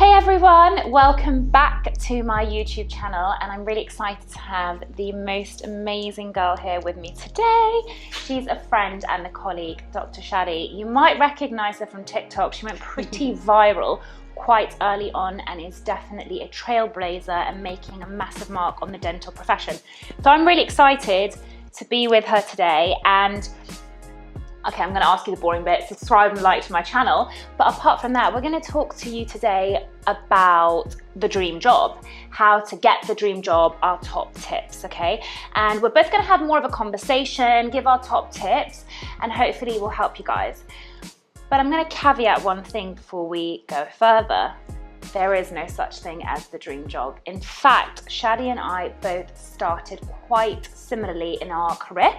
Hey everyone, welcome back to my YouTube channel, and I'm really excited to have the most amazing girl here with me today. She's a friend and a colleague, Dr. Shadi. You might recognize her from TikTok. She went pretty viral quite early on and is definitely a trailblazer and making a massive mark on the dental profession. So I'm really excited to be with her today. And okay, I'm going to ask you the boring bit. Subscribe and like to my channel. But apart from that, we're going to talk to you today about the dream job, how to get the dream job, our top tips, okay? And we're both going to have more of a conversation, give our top tips, and hopefully we'll help you guys. But I'm going to caveat one thing before we go further. There is no such thing as the dream job. In fact, Shadi and I both started quite similarly in our career.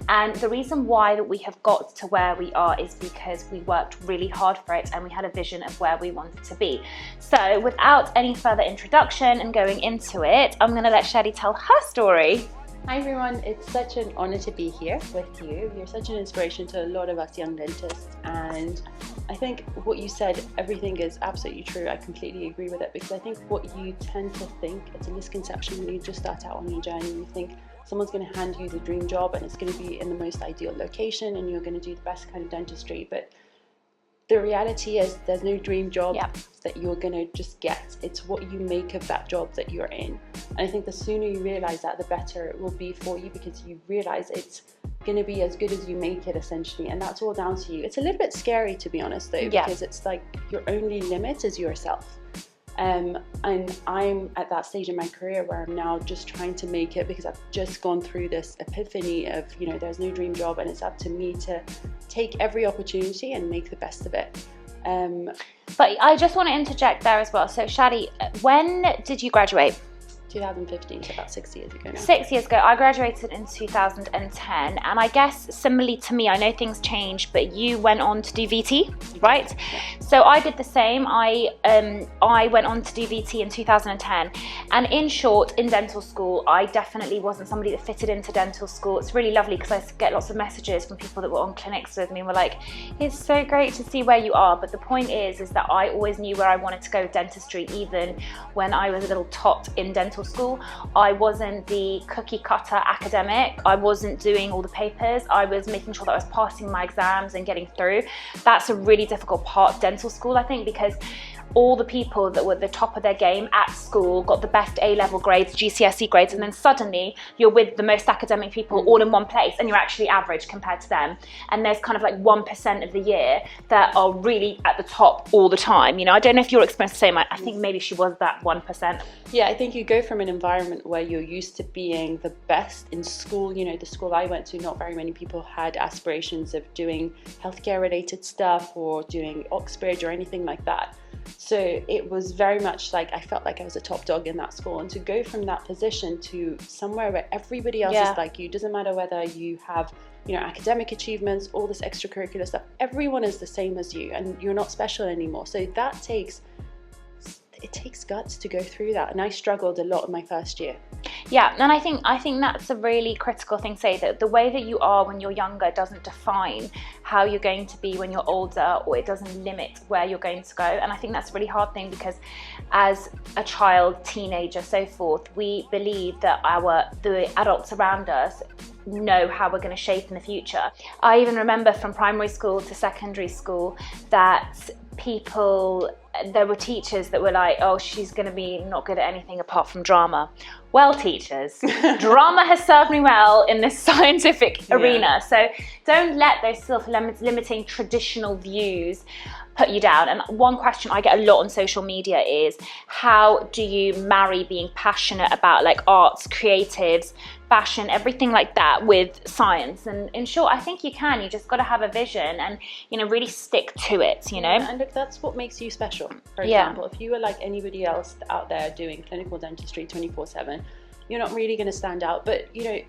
And the reason why that we have got to where we are is because we worked really hard for it and we had a vision of where we wanted to be. So without any further introduction and going into it, I'm going to let Shadi tell her story. Hi everyone, it's such an honor to be here with you. You're such an inspiration to a lot of us young dentists, and I think what you said, everything is absolutely true. I completely agree with it, because I think what you tend to think, it's a misconception when you just start out on your journey. You think someone's going to hand you the dream job and it's going to be in the most ideal location and you're going to do the best kind of dentistry, but the reality is there's no dream job that you're going to just get. It's what you make of that job that you're in. And I think the sooner you realize that, the better it will be for you, because you realize it's going to be as good as you make it, essentially. And that's all down to you. It's a little bit scary, to be honest, though, because it's like your only limit is yourself. And I'm at that stage in my career where I'm now just trying to make it, because I've just gone through this epiphany of, you know, there's no dream job and it's up to me to take every opportunity and make the best of it. But I just want to interject there as well. So Shadi, when did you graduate? 2015, so about 6 years ago now. 6 years ago. I graduated in 2010, and I guess similarly to me, I know things changed, but you went on to do VT, right? Yeah. So I did the same. I went on to do VT in 2010, and in short, in dental school, I definitely wasn't somebody that fitted into dental school. It's really lovely because I get lots of messages from people that were on clinics with me and were like, it's so great to see where you are. But the point is that I always knew where I wanted to go with dentistry, even when I was a little tot in dental school. I wasn't the cookie cutter academic. I wasn't doing all the papers. I was making sure that I was passing my exams and getting through. That's a really difficult part of dental school, I think, because all the people that were at the top of their game at school got the best A-level grades, GCSE grades, and then suddenly you're with the most academic people all in one place and you're actually average compared to them. And there's kind of like 1% of the year that are really at the top all the time. You know, I don't know if you're experienced the same. I think maybe she was that 1%. Yeah, I think you go from an environment where you're used to being the best in school. You know, the school I went to, not very many people had aspirations of doing healthcare related stuff or doing Oxbridge or anything like that. So it was very much like I felt like I was a top dog in that school, and to go from that position to somewhere where everybody else is like you, doesn't matter whether you have, you know, academic achievements, all this extracurricular stuff, everyone is the same as you and you're not special anymore. So that takes guts to go through that, and I struggled a lot in my first year. Yeah, and I think that's a really critical thing to say, that the way that you are when you're younger doesn't define how you're going to be when you're older, or it doesn't limit where you're going to go. And I think that's a really hard thing, because as a child, teenager, so forth, we believe that the adults around us know how we're going to shape in the future. I even remember from primary school to secondary school that there were teachers that were like, oh, she's going to be not good at anything apart from drama. Well, teachers, drama has served me well in this scientific arena. So don't let those self-limiting traditional views put you down. And one question I get a lot on social media is, how do you marry being passionate about like arts, creatives, fashion, everything like that with science? And in short, I think you can. You just got to have a vision and, you know, really stick to it, you know? And look, that's what makes you special. For example, if you were like anybody else out there doing clinical dentistry 24/7, you're not really going to stand out. But, you know,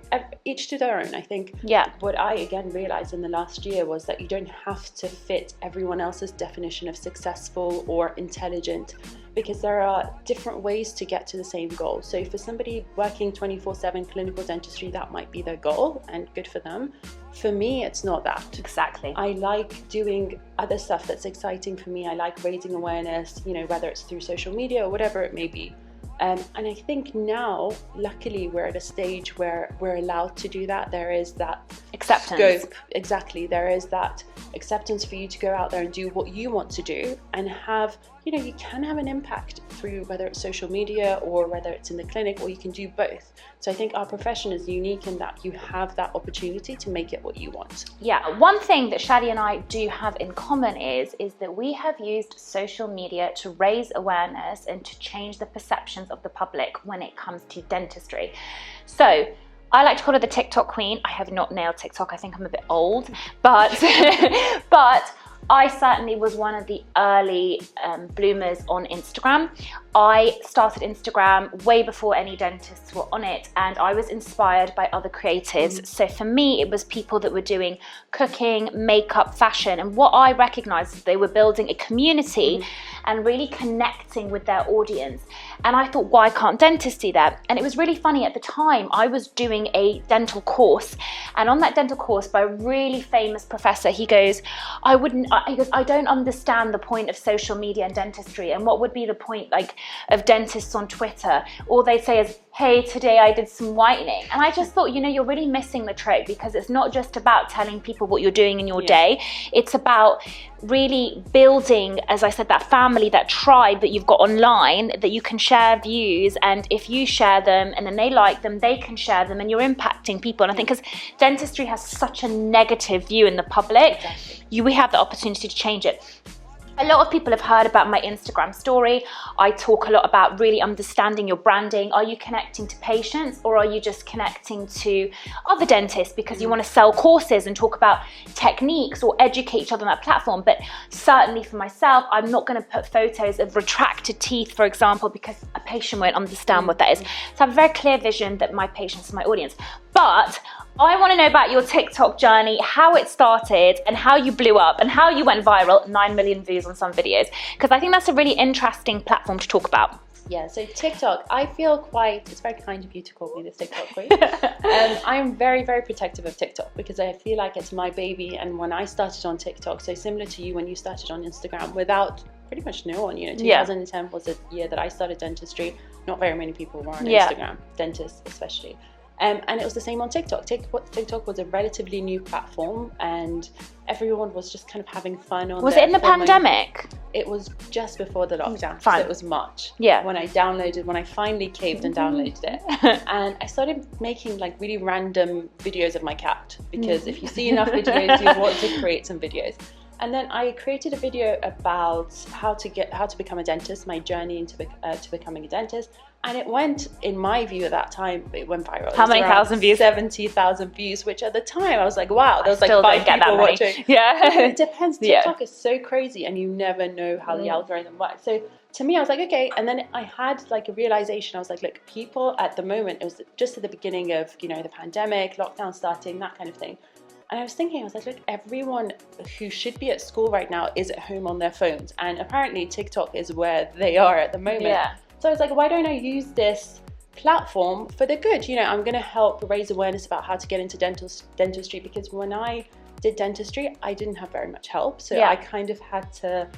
each to their own. I think what I, again, realized in the last year was that you don't have to fit everyone else's definition of successful or intelligent, because there are different ways to get to the same goal. So for somebody working 24/7 clinical dentistry, that might be their goal, and good for them. For me, it's not that. Exactly. I like doing other stuff that's exciting for me. I like raising awareness, you know, whether it's through social media or whatever it may be. And I think now, luckily, we're at a stage where we're allowed to do that. There is that acceptance. Scope. Exactly. There is that acceptance for you to go out there and do what you want to do, and have, you know, you can have an impact through whether it's social media or whether it's in the clinic, or you can do both. So I think our profession is unique in that you have that opportunity to make it what you want. Yeah, one thing that Shadi and I do have in common is that we have used social media to raise awareness and to change the perceptions of the public when it comes to dentistry. So I like to call her the TikTok queen. I have not nailed TikTok. I think I'm a bit old, but I certainly was one of the early bloomers on Instagram. I started Instagram way before any dentists were on it, and I was inspired by other creatives. So for me, it was people that were doing cooking, makeup, fashion, and what I recognized is they were building a community and really connecting with their audience. And I thought, why can't dentists do that? And it was really funny at the time. I was doing a dental course, and on that dental course by a really famous professor, he goes, I don't understand the point of social media and dentistry, and what would be the point of dentists on Twitter? All they say is, hey, today I did some whitening. And I just thought, you know, you're really missing the trick, because it's not just about telling people what you're doing in your day. It's about really building, as I said, that family, that tribe that you've got online, that you can share views, and if you share them and then they like them, they can share them, and you're impacting people. And I think because dentistry has such a negative view in the public, we have the opportunity to change it. A lot of people have heard about my Instagram story. I talk a lot about really understanding your branding. Are you connecting to patients, or are you just connecting to other dentists because you want to sell courses and talk about techniques or educate each other on that platform? But certainly for myself, I'm not going to put photos of retracted teeth, for example, because a patient won't understand what that is. So I have a very clear vision that my patients are my audience. But I want to know about your TikTok journey, how it started and how you blew up and how you went viral, 9 million views on some videos, because I think that's a really interesting platform to talk about. Yeah, so TikTok, I feel it's very kind of you to call me the TikTok queen. I'm very, very protective of TikTok because I feel like it's my baby. And when I started on TikTok, so similar to you when you started on Instagram, without pretty much no one, 2010 was the year that I started dentistry. Not very many people were on Instagram, dentists especially. And it was the same on TikTok. TikTok was a relatively new platform, and everyone was just kind of having fun on. Was it in the pandemic? It was just before the lockdown, so it was March. Yeah. When I finally caved and downloaded it, and I started making like really random videos of my cat, because if you see enough videos, you want to create some videos. And then I created a video about how to become a dentist, my journey into becoming a dentist. And it went, in my view at that time, it went viral. How many thousand views? 70,000 views, which at the time I was like, wow, there was like 5 people watching. Yeah. It depends. TikTok is so crazy, and you never know how the algorithm works. So to me, I was like, okay. And then I had like a realization. I was like, look, people at the moment, it was just at the beginning of, the pandemic, lockdown starting, that kind of thing. And I was thinking, I was like, look, everyone who should be at school right now is at home on their phones. And apparently TikTok is where they are at the moment. Yeah. So I was like, why don't I use this platform for the good? I'm going to help raise awareness about how to get into dentistry, because when I did dentistry, I didn't have very much help. So I kind of had to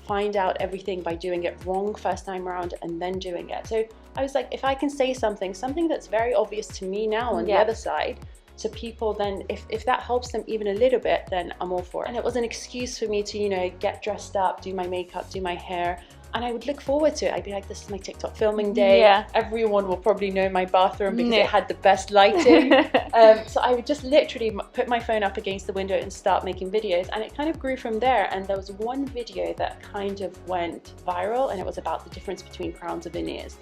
find out everything by doing it wrong first time around and then doing it. So I was like, if I can say something that's very obvious to me now on the other side, to people, then if that helps them even a little bit, then I'm all for it. And it was an excuse for me to, get dressed up, do my makeup, do my hair. And I would look forward to it. I'd be like, this is my TikTok filming day. Yeah. Everyone will probably know my bathroom because it had the best lighting. So I would just literally put my phone up against the window and start making videos. And it kind of grew from there. And there was one video that kind of went viral, and it was about the difference between crowns and veneers.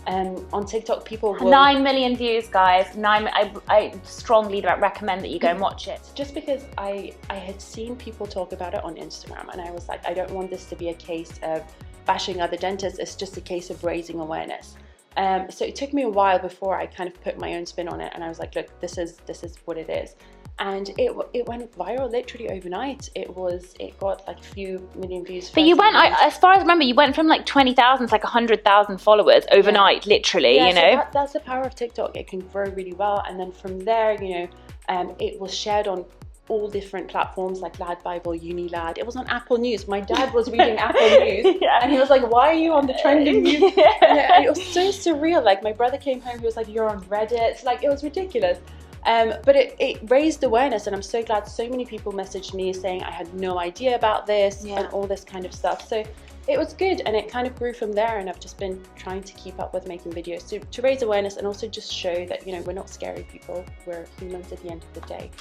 On TikTok, people will... 9 million views, guys. I strongly recommend that you go and watch it. Just because I had seen people talk about it on Instagram, and I was like, I don't want this to be a case of bashing other dentists. It's just a case of raising awareness. So it took me a while before I kind of put my own spin on it, and I was like, look, this is what it is. And it went viral literally overnight. It got like a few million views. But you went, as far as I remember, you went from like 20,000 to like 100,000 followers overnight, literally, yeah, you know? So that's the power of TikTok. It can grow really well. And then from there, you know, it was shared on all different platforms like Lad Bible, Unilad. It was on Apple News. My dad was reading Apple News, and he was like, "Why are you on the trending news?" Yeah, it was so surreal. Like my brother came home, he was like, "You're on Reddit." Like it was ridiculous. But it raised awareness, and I'm so glad so many people messaged me saying I had no idea about this and all this kind of stuff. So it was good, and it kind of grew from there, and I've just been trying to keep up with making videos to raise awareness and also just show that, you know, we're not scary people, we're humans at the end of the day.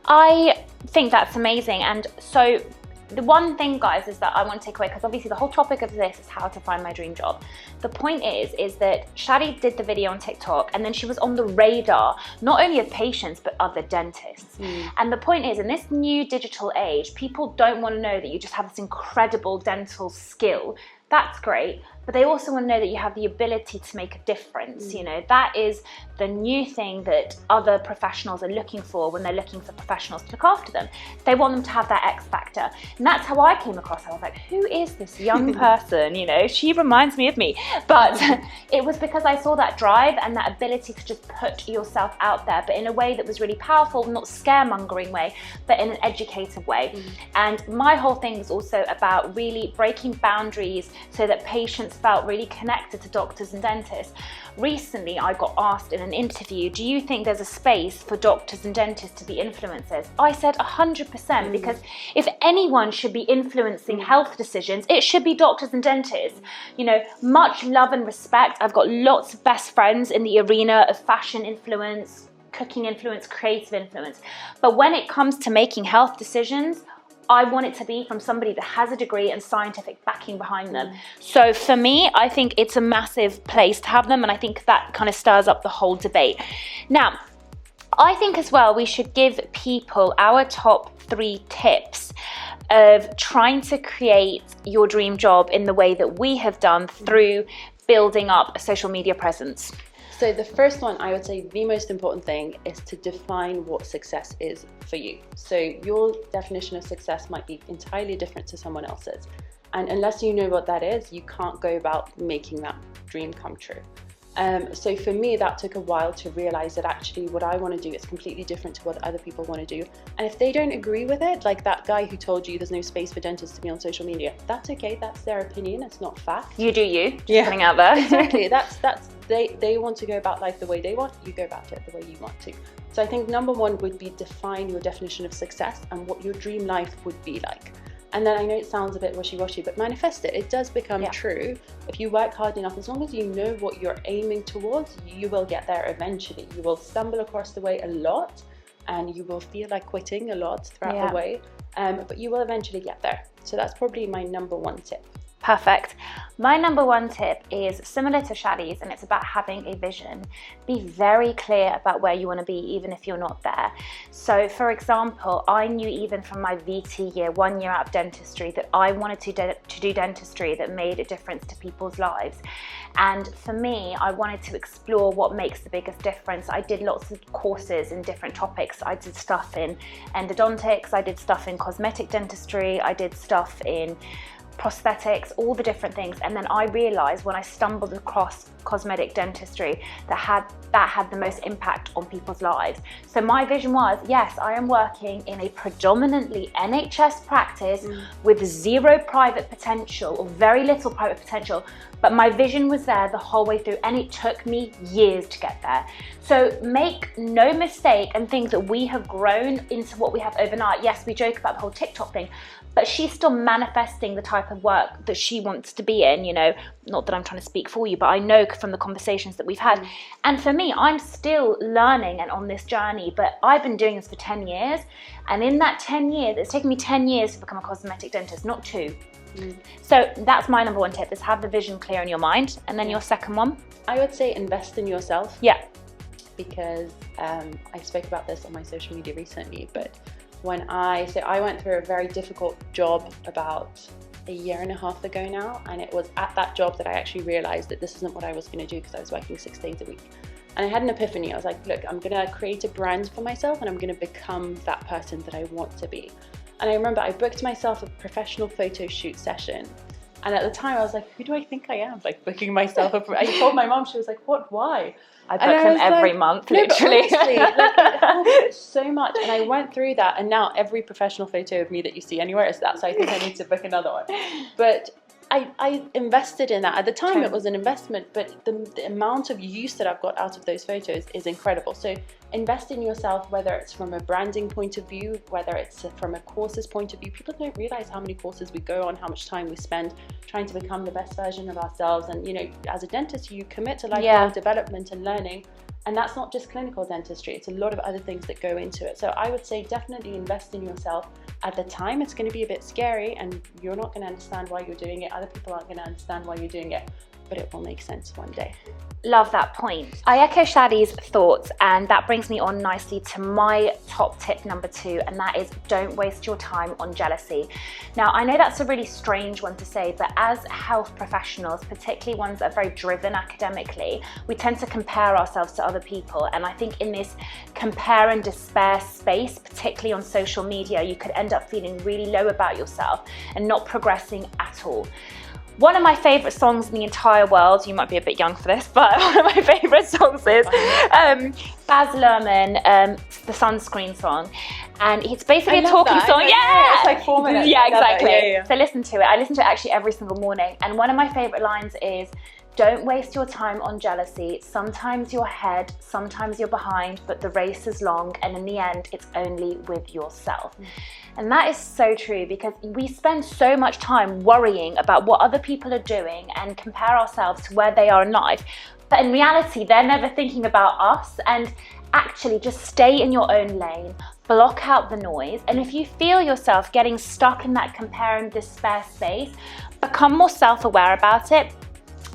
I think that's amazing. And so the one thing, guys, is that I want to take away, because obviously the whole topic of this is how to find my dream job. The point is that Shadi did the video on TikTok, and then she was on the radar, not only of patients, but other dentists. And the point is, in this new digital age, people don't want to know that you just have this incredible dental skill. That's great, but they also want to know that you have the ability to make a difference. You know, that is the new thing that other professionals are looking for when they're looking for professionals to look after them. They want them to have that X factor. And that's how I came across her. I was like, who is this young person? You know, she reminds me of me. But it was because I saw that drive and that ability to just put yourself out there, but in a way that was really powerful, not scaremongering way, but in an educated way. And my whole thing was also about really breaking boundaries so that patients felt really connected to doctors and dentists. Recently, I got asked in an interview, do you think there's a space for doctors and dentists to be influencers? I said 100%, because if anyone should be influencing health decisions, it should be doctors and dentists. You know, much love and respect. I've got lots of best friends in the arena of fashion influence, cooking influence, creative influence. But when it comes to making health decisions, I want it to be from somebody that has a degree and scientific backing behind them. So for me, I think it's a massive place to have them, and I think that kind of stirs up the whole debate. Now, I think as well we should give people our top 3 tips of trying to create your dream job in the way that we have done through building up a social media presence. So the first one, I would say the most important thing is to define what success is for you. So your definition of success might be entirely different to someone else's. And unless you know what that is, you can't go about making that dream come true. So for me, that took a while to realize that actually what I want to do is completely different to what other people want to do. And if they don't agree with it, like that guy who told you there's no space for dentists to be on social media, that's okay. That's their opinion. It's not fact. You do you. Just putting out there. Exactly. They want to go about life the way they want. You go about it the way you want to. So I think number 1 would be define your definition of success and what your dream life would be like. And then I know it sounds a bit wishy-washy, but manifest it. It does become true. If you work hard enough, as long as you know what you're aiming towards, you will get there eventually. You will stumble across the way a lot, and you will feel like quitting a lot throughout the way, but you will eventually get there. So that's probably my number 1 tip. Perfect. My number 1 tip is similar to Shadi's, and it's about having a vision. Be very clear about where you want to be, even if you're not there. So for example, I knew even from my VT year, 1 year out of dentistry, that I wanted to do dentistry that made a difference to people's lives. And for me, I wanted to explore what makes the biggest difference. I did lots of courses in different topics. I did stuff in endodontics, I did stuff in cosmetic dentistry, I did stuff in prosthetics, all the different things. And then I realized when I stumbled across cosmetic dentistry that had the most impact on people's lives. So my vision was, yes, I am working in a predominantly NHS practice with 0 private potential, or very little private potential, but my vision was there the whole way through, and it took me years to get there. So make no mistake and think that we have grown into what we have overnight. Yes, we joke about the whole TikTok thing, but she's still manifesting the type of work that she wants to be in, you know, not that I'm trying to speak for you, but I know from the conversations that we've had. And for me, I'm still learning and on this journey, but I've been doing this for 10 years. And in that 10 years, it's taken me 10 years to become a cosmetic dentist, not 2. So that's my number 1 tip, is have the vision clear in your mind. And then your second one? I would say invest in yourself. Yeah. Because I spoke about this on my social media recently, but when I went through a very difficult job about a year and a half ago now, and it was at that job that I actually realized that this isn't what I was going to do, because I was working 6 days a week. And I had an epiphany. I was like, look, I'm going to create a brand for myself, and I'm going to become that person that I want to be. And I remember I booked myself a professional photo shoot session. And at the time I was like, who do I think I am? Like booking myself I told my mom, she was like, what, why? I book them every month, literally. But honestly, like, it helped so much. And I went through that, and now every professional photo of me that you see anywhere is that. So I think I need to book another one. But I invested in that. At the time, it was an investment, but the amount of use that I've got out of those photos is incredible. So invest in yourself, whether it's from a branding point of view, whether it's from a courses point of view. People don't realize how many courses we go on, how much time we spend trying to become the best version of ourselves. And, you know, as a dentist, you commit to lifelong development and learning. And that's not just clinical dentistry, it's a lot of other things that go into it. So I would say definitely invest in yourself. At the time, it's going to be a bit scary, and you're not going to understand why you're doing it. Other people aren't going to understand why you're doing it, but it will make sense one day. Love that point. I echo Shadi's thoughts, and that brings me on nicely to my top tip number 2, and that is don't waste your time on jealousy. Now, I know that's a really strange one to say, but as health professionals, particularly ones that are very driven academically, we tend to compare ourselves to other people. And I think in this compare and despair space, particularly on social media, you could end up feeling really low about yourself and not progressing at all. One of my favourite songs in the entire world, you might be a bit young for this, but one of my favourite songs is Baz Luhrmann, the Sunscreen song. And it's basically a talking song. Yeah! It's like 4 minutes. Yeah, exactly. So listen to it. I listen to it actually every single morning. And one of my favourite lines is, don't waste your time on jealousy. Sometimes you're ahead, sometimes you're behind, but the race is long, and in the end, it's only with yourself. And that is so true, because we spend so much time worrying about what other people are doing and compare ourselves to where they are in life. But in reality, they're never thinking about us. And actually just stay in your own lane, block out the noise. And if you feel yourself getting stuck in that compare and despair space, become more self-aware about it.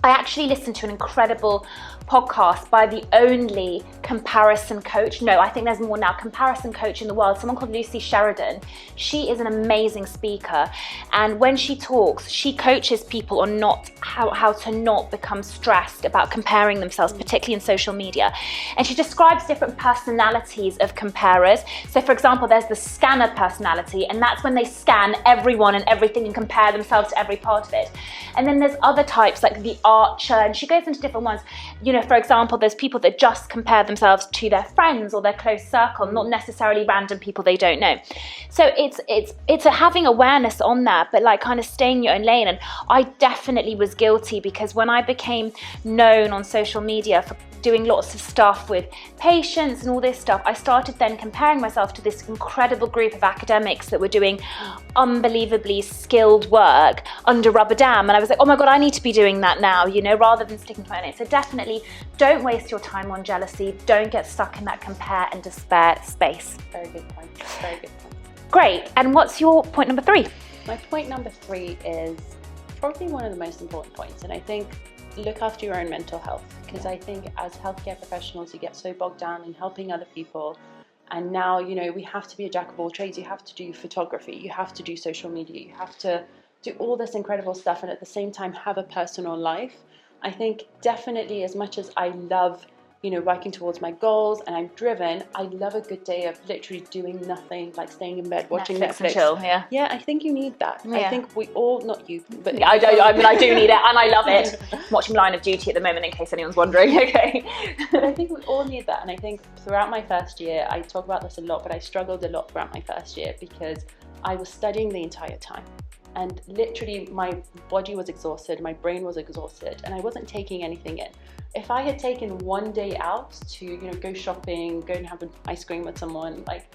I actually listened to an incredible podcast by the only comparison coach. No, I think there's more now. Comparison coach in the world, someone called Lucy Sheridan. She is an amazing speaker. And when she talks, she coaches people on how to not become stressed about comparing themselves, particularly in social media. And she describes different personalities of comparers. So for example, there's the scanner personality, and that's when they scan everyone and everything and compare themselves to every part of it. And then there's other types like the archer, and she goes into different ones. You know, for example, there's people that just compare themselves to their friends or their close circle, not necessarily random people they don't know. So it's having awareness on that, but like kind of staying in your own lane. And I definitely was guilty, because when I became known on social media for doing lots of stuff with patients and all this stuff, I started then comparing myself to this incredible group of academics that were doing unbelievably skilled work under rubber dam. And I was like, oh my God, I need to be doing that now, you know, rather than sticking to my own. So definitely don't waste your time on jealousy. Don't get stuck in that compare and despair space. Very good point. Very good point. Great. And what's your point number 3? My point number 3 is probably one of the most important points. And I think look after your own mental health, because I think as healthcare professionals, you get so bogged down in helping other people. And now, you know, we have to be a jack of all trades. You have to do photography, you have to do social media, you have to do all this incredible stuff, and at the same time have a personal life. I think definitely, as much as I love, you know, working towards my goals and I'm driven, I love a good day of literally doing nothing, like staying in bed watching Netflix and chill. Yeah, I think you need that. Yeah. I think we all, not you, but yeah, I do need it, and I love it. I'm watching Line of Duty at the moment, in case anyone's wondering. Okay. But I think we all need that. And I think throughout my first year, I talk about this a lot, but I struggled a lot throughout my first year, because I was studying the entire time. And literally my body was exhausted, my brain was exhausted, and I wasn't taking anything in. If I had taken one day out to, you know, go shopping, go and have an ice cream with someone, like,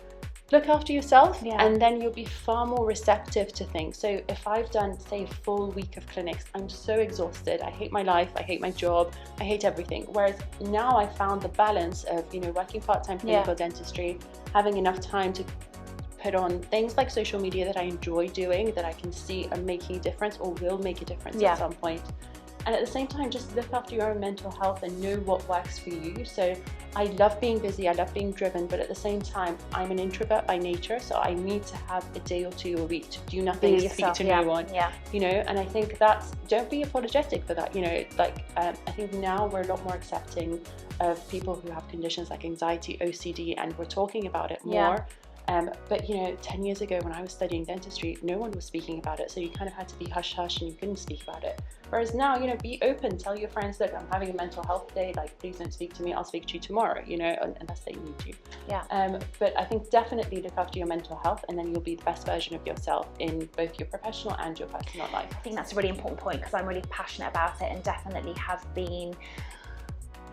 look after yourself, and then you'll be far more receptive to things. So if I've done, say, a full week of clinics, I'm so exhausted. I hate my life, I hate my job, I hate everything. Whereas now I found the balance of, you know, working part-time clinical dentistry, having enough time to put on things like social media that I enjoy doing, that I can see are making a difference or will make a difference at some point. and at the same time just look after your own mental health and know what works for you. So I love being busy, I love being driven, but at the same time I'm an introvert by nature, so I need to have a day or two a week to do nothing, speak to no one, you know. And I think that's, don't be apologetic for that, you know. Like I think now we're a lot more accepting of people who have conditions like anxiety, OCD, and we're talking about it more. But you know, 10 years ago when I was studying dentistry, no one was speaking about it, so you kind of had to be hush hush and you couldn't speak about it. Whereas now, you know, be open, tell your friends, look, I'm having a mental health day, like please don't speak to me, I'll speak to you tomorrow, you know, unless they need you. But I think definitely look after your mental health, and then you'll be the best version of yourself in both your professional and your personal life. I think that's a really important point, because I'm really passionate about it and definitely have been,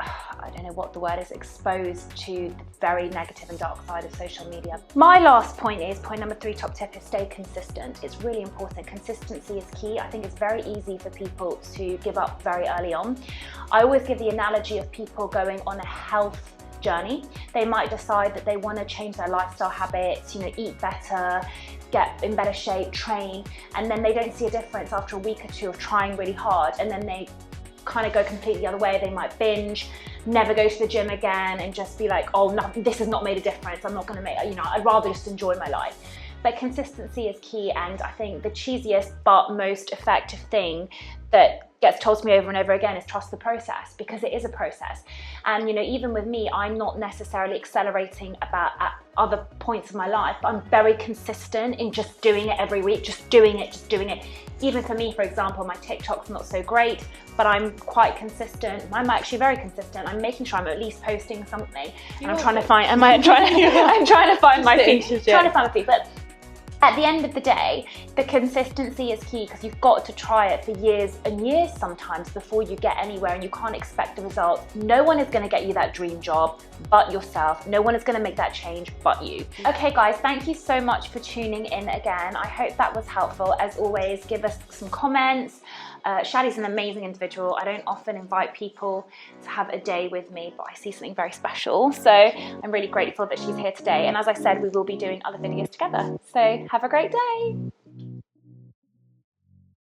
I don't know what the word is, exposed to the very negative and dark side of social media. My last point is, point number 3, top tip, is stay consistent. It's really important. Consistency is key. I think it's very easy for people to give up very early on. I always give the analogy of people going on a health journey. They might decide that they want to change their lifestyle habits, you know, eat better, get in better shape, train, and then they don't see a difference after a week or 2 of trying really hard, and then they kind of go completely the other way. They might binge, never go to the gym again, and just be like, oh no, this has not made a difference, I'm not going to make, you know, I'd rather just enjoy my life. But consistency is key, and I think the cheesiest but most effective thing that gets told to me over and over again is trust the process, because it is a process. And you know, even with me, I'm not necessarily accelerating at other points of my life, but I'm very consistent in just doing it every week, just doing it. Even for me, for example, my TikTok's not so great, but I'm quite consistent. I'm actually very consistent. I'm making sure I'm at least posting something, and I'm trying to find, I'm trying to find my feed, but at the end of the day, the consistency is key, because you've got to try it for years and years sometimes before you get anywhere, and you can't expect the results. No one is going to get you that dream job but yourself. No one is going to make that change but you. Okay guys, thank you so much for tuning in again. I hope that was helpful. As always, give us some comments. Shadi's an amazing individual. I don't often invite people to have a day with me, but I see something very special. So I'm really grateful that she's here today. And as I said, we will be doing other videos together. So have a great day.